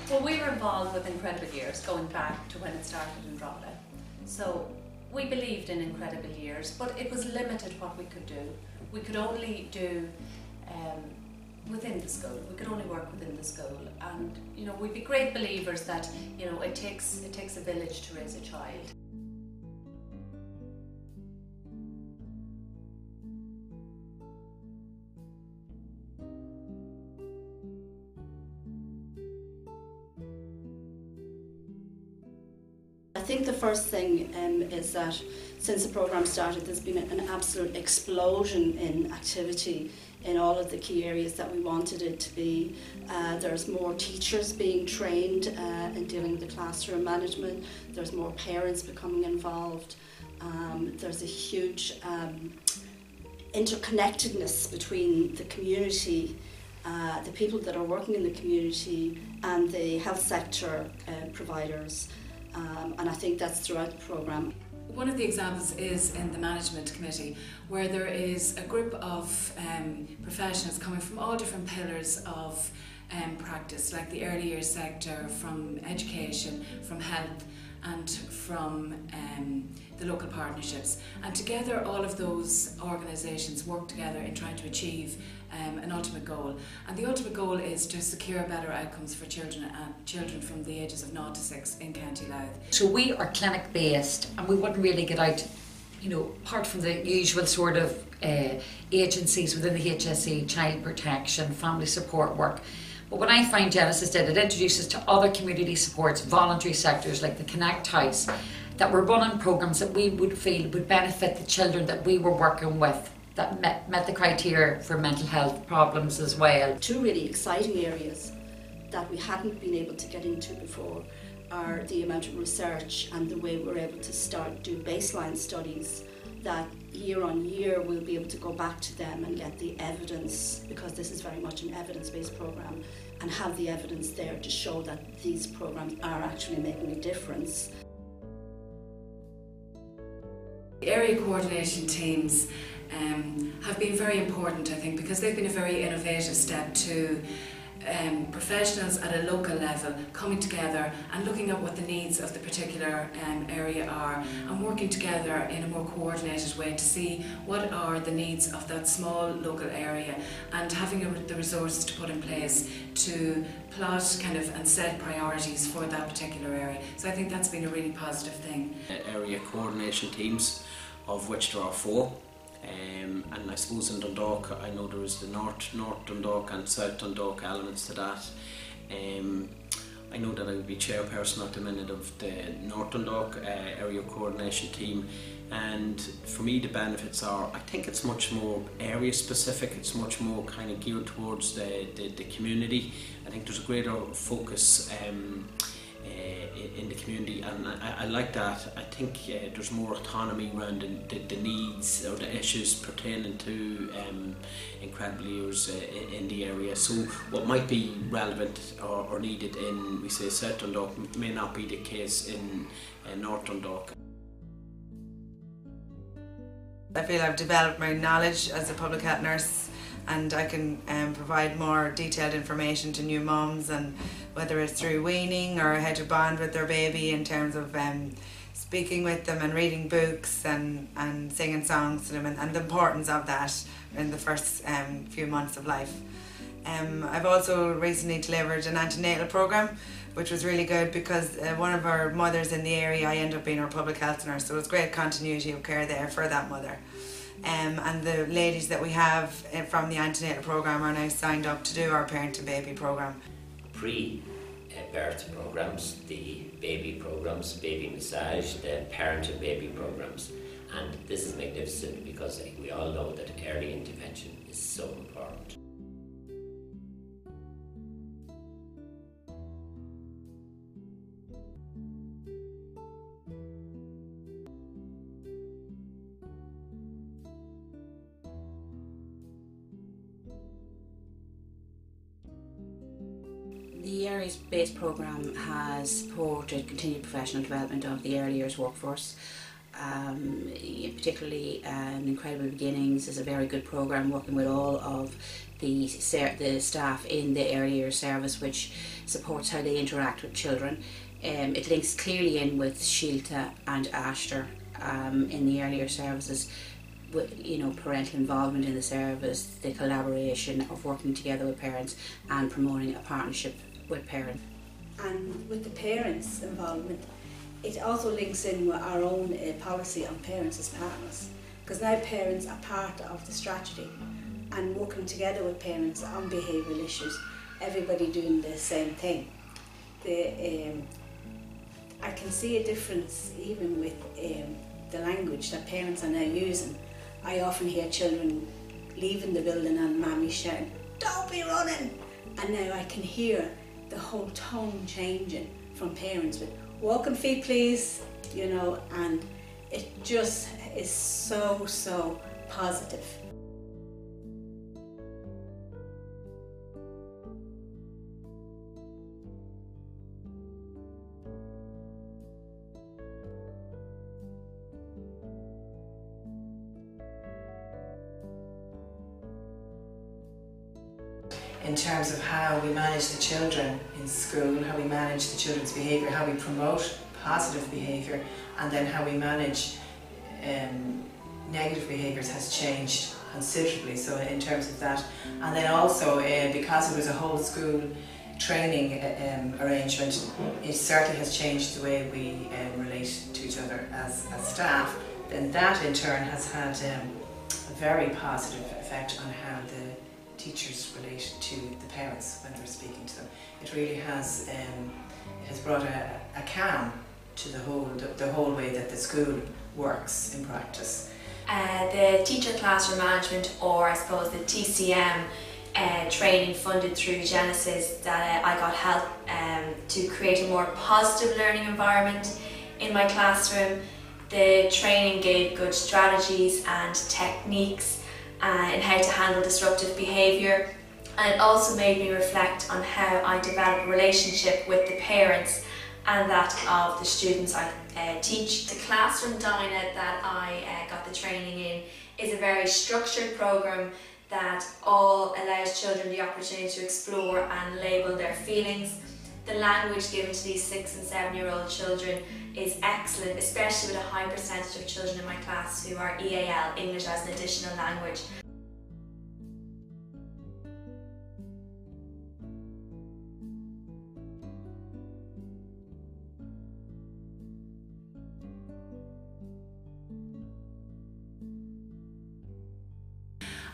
Well, we were involved with Incredible Years going back to when it started in Drogheda. So we believed in Incredible Years, but it was limited what we could do. We could only do within the school. We could only work within the school, and we'd be great believers that it takes a village to raise a child. I think the first thing is that since the programme started, there's been an absolute explosion in activity in all of the key areas that we wanted it to be. There's more teachers being trained in dealing with the classroom management. There's more parents becoming involved. There's a huge interconnectedness between the community, the people that are working in the community, and the health sector providers. And I think that's throughout the programme. One of the examples is in the management committee, where there is a group of professionals coming from all different pillars of practice, like the early years sector, from education, from health, and from the local partnerships. And together all of those organisations work together in trying to achieve an ultimate goal. And the ultimate goal is to secure better outcomes for children from the ages of 0 to 6 in County Louth. So we are clinic based, and we wouldn't really get out, apart from the usual sort of agencies within the HSE, child protection, family support work. But what I find Genesis did, it introduces to other community supports, voluntary sectors like the Connect House, that were running programmes that we would feel would benefit the children that we were working with, that met the criteria for mental health problems as well. Two really exciting areas that we hadn't been able to get into before are the amount of research and the way we're able to do baseline studies that year on year we'll be able to go back to them and get the evidence, because this is very much an evidence-based programme, and have the evidence there to show that these programmes are actually making a difference. The area coordination teams have been very important, I think, because they've been a very innovative step to professionals at a local level coming together and looking at what the needs of the particular area are, and working together in a more coordinated way to see what are the needs of that small local area, and having the resources to put in place to plot and set priorities for that particular area. So I think that's been a really positive thing. Area coordination teams, of which there are 4. And I suppose in Dundalk, I know there is the North Dundalk and South Dundalk elements to that. I know that I will be chairperson at the minute of the North Dundalk area coordination team, and for me the benefits are, I think it's much more area specific, it's much more geared towards the community. I think there's a greater focus in the community, and I like that. I think there's more autonomy around the needs or the issues pertaining to Incredible Years in the area. So what might be relevant or needed in, we say, South Dundalk may not be the case in North Dundalk. I feel I've developed my knowledge as a public health nurse, and I can provide more detailed information to new mums, and whether it's through weaning or how to bond with their baby in terms of speaking with them and reading books and singing songs to them, and the importance of that in the first few months of life. I've also recently delivered an antenatal programme, which was really good because one of our mothers in the area, I ended up being her public health nurse, so it was great continuity of care there for that mother. And the ladies that we have from the antenatal programme are now signed up to do our parent and baby programme. Pre-birth programmes, the baby programmes, baby massage, the parent and baby programmes. And this is magnificent because we all know that early intervention is so important. The Areas-based programme has supported continued professional development of the early years workforce, particularly Incredible Beginnings is a very good programme working with all of the staff in the earlier service, which supports how they interact with children. It links clearly in with Síolta and Ashtar in the earlier services, with, you know, parental involvement in the service, the collaboration of working together with parents and promoting a partnership with parents. And with the parents' involvement, it also links in with our own policy on parents as partners, because now parents are part of the strategy and working together with parents on behavioural issues, everybody doing the same thing. I can see a difference even with the language that parents are now using. I often hear children leaving the building and mammy shouting, "Don't be running!" And now I can hear the whole tone changing from parents with, "Walking feet please," you know, and it just is so positive. In terms of how we manage the children in school, how we manage the children's behaviour, how we promote positive behaviour, and then how we manage negative behaviours has changed considerably, so in terms of that. And then also, because it was a whole school training arrangement, it certainly has changed the way we relate to each other as staff. Then that in turn has had a very positive effect on how the teachers relate to the parents when they're speaking to them. It really has brought a calm to the whole way that the school works in practice. The teacher classroom management, or I suppose the TCM training funded through Genesis, that I got help to create a more positive learning environment in my classroom. The training gave good strategies and techniques in how to handle disruptive behaviour, and it also made me reflect on how I develop a relationship with the parents and that of the students I teach. The classroom dyna that I got the training in is a very structured programme that all allows children the opportunity to explore and label their feelings. The language given to these 6 and 7-year-old children is excellent, especially with a high percentage of children in my class who are EAL, English as an additional language.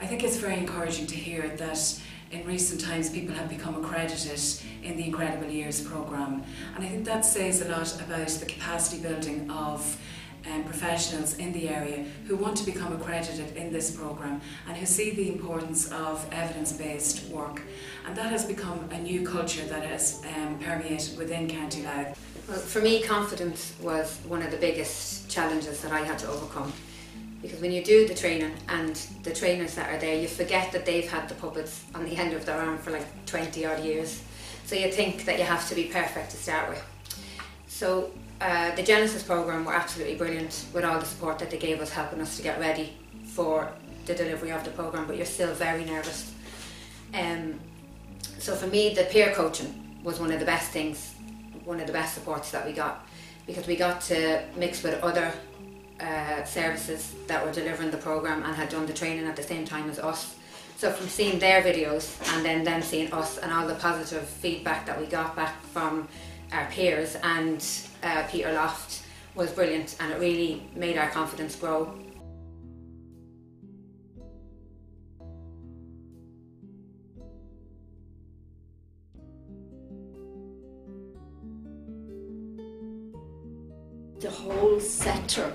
I think it's very encouraging to hear that in recent times people have become accredited in the Incredible Years programme, and I think that says a lot about the capacity building of professionals in the area who want to become accredited in this programme and who see the importance of evidence-based work, and that has become a new culture that has permeated within County Louth. Well, for me, confidence was one of the biggest challenges that I had to overcome. Because when you do the training and the trainers that are there, you forget that they've had the puppets on the end of their arm for like 20 odd years. So you think that you have to be perfect to start with. So the Genesis programme were absolutely brilliant with all the support that they gave us, helping us to get ready for the delivery of the programme, but you're still very nervous. So for me, the peer coaching was one of the best things, one of the best supports that we got, because we got to mix with other services that were delivering the programme and had done the training at the same time as us. So from seeing their videos and then them seeing us and all the positive feedback that we got back from our peers and Peter Loft was brilliant, and it really made our confidence grow. The whole sector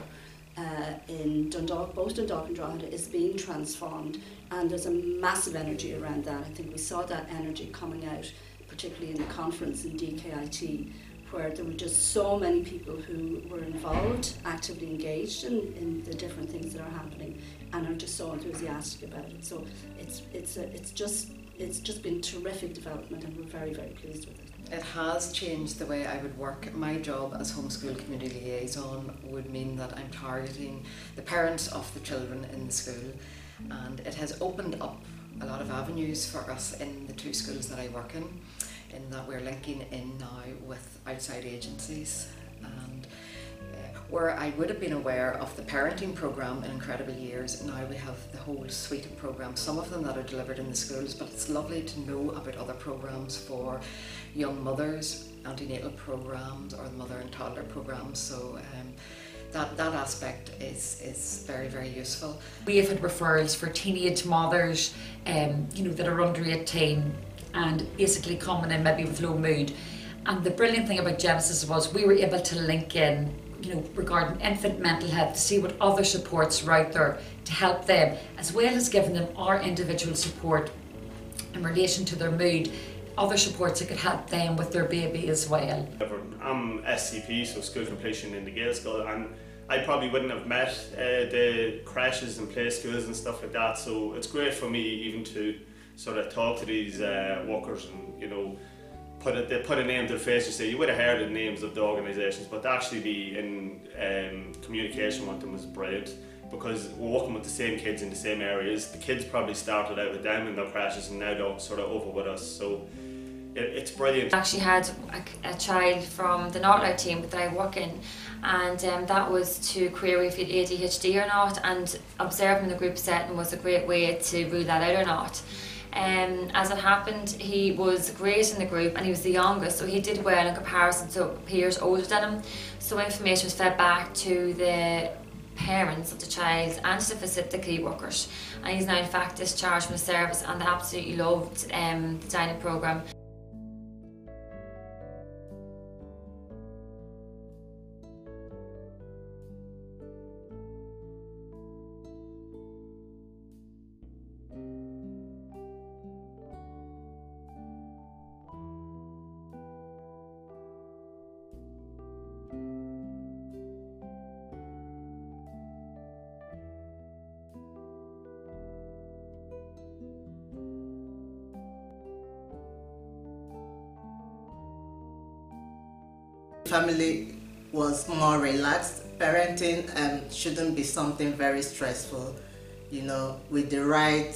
in Dundalk, both Dundalk and Drogheda, is being transformed, and there's a massive energy around that. I think we saw that energy coming out, particularly in the conference in DKIT, where there were just so many people who were involved, actively engaged in the different things that are happening, and are just so enthusiastic about it. So it's just been terrific development, and we're very, very pleased with it. It has changed the way I would work. My job as homeschool community liaison would mean that I'm targeting the parents of the children in the school, and it has opened up a lot of avenues for us in the 2 schools that I work in that we're linking in now with outside agencies. And where I would have been aware of the parenting programme in Incredible Years, now we have the whole suite of programmes, some of them that are delivered in the schools, but it's lovely to know about other programmes for young mothers, antenatal programmes or the mother and toddler programmes. So that aspect is very, very useful. We have had referrals for teenage mothers that are under 18 and basically coming in maybe with low mood. And the brilliant thing about Genesis was we were able to link in regarding infant mental health to see what other supports are out there to help them, as well as giving them our individual support in relation to their mood, other supports that could help them with their baby as well. I'm SCP, so School Completion in the Gaelscoil, and I probably wouldn't have met the crashes and play schools and stuff like that, so it's great for me even to sort of talk to these workers and put a name to the face. You say you would have heard the names of the organisations, but to actually be in communication with them was brilliant, because we're working with the same kids in the same areas. The kids probably started out with them in their crashes and now they're sort of over with us, so it's brilliant. I actually had a child from the Northlight team that I work in, and that was to query if he had ADHD or not, and observing the group setting was a great way to rule that out or not. As it happened, he was great in the group and he was the youngest, so he did well in comparison to peers older than him. So information was fed back to the parents of the child and to the facility workers, and he's now in fact discharged from the service, and they absolutely loved the dining programme. Family was more relaxed. Parenting shouldn't be something very stressful. With the right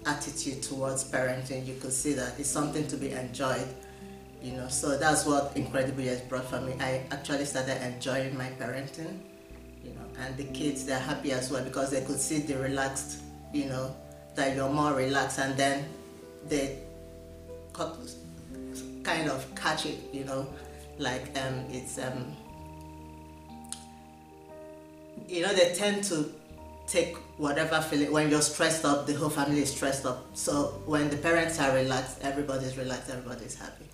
attitude towards parenting, you could see that it's something to be enjoyed. So that's what Incredible Years brought for me. I actually started enjoying my parenting, and the kids, they're happy as well because they could see the relaxed, that you're more relaxed, and then they kind of catch it, like it's they tend to take whatever feeling. When you're stressed up, the whole family is stressed up. So when the parents are relaxed, everybody's relaxed, everybody's happy.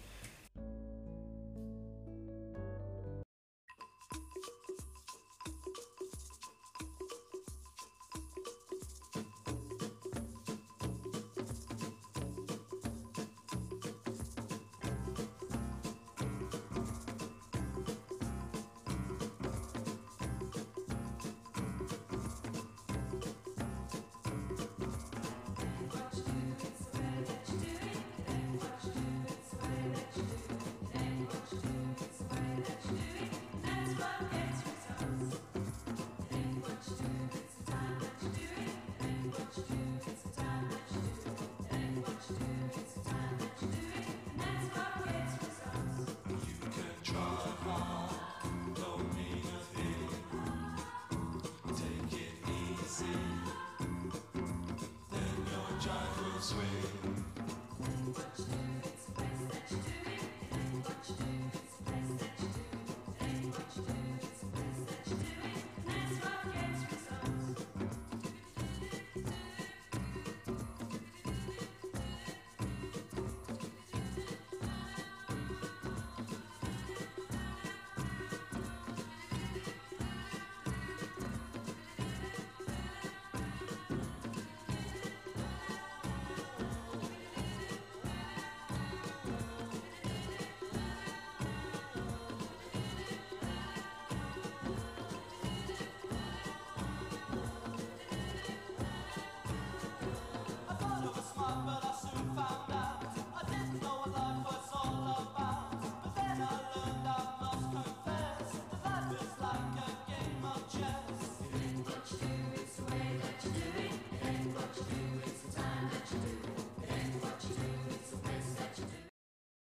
Sweet.